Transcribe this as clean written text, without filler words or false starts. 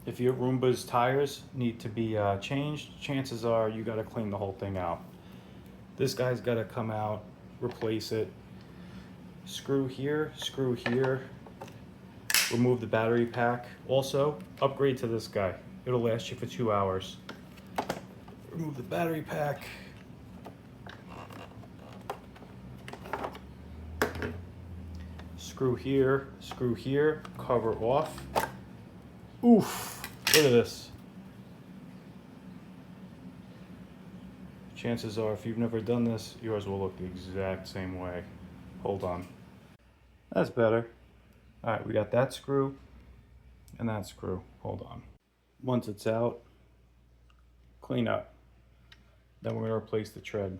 If your Roomba's tires need to be changed, chances are you got to clean the whole thing out. This guy's got to come out, replace it. Screw here, remove the battery pack. Also, upgrade to this guy. It'll last you for 2 hours. Remove the battery pack. Screw here, cover off. Oof, look at this. Chances are, if you've never done this, yours will look the exact same way. Hold on. That's better. All right, we got that screw and that screw. Hold on. Once it's out, clean up. Then we're gonna replace the tread.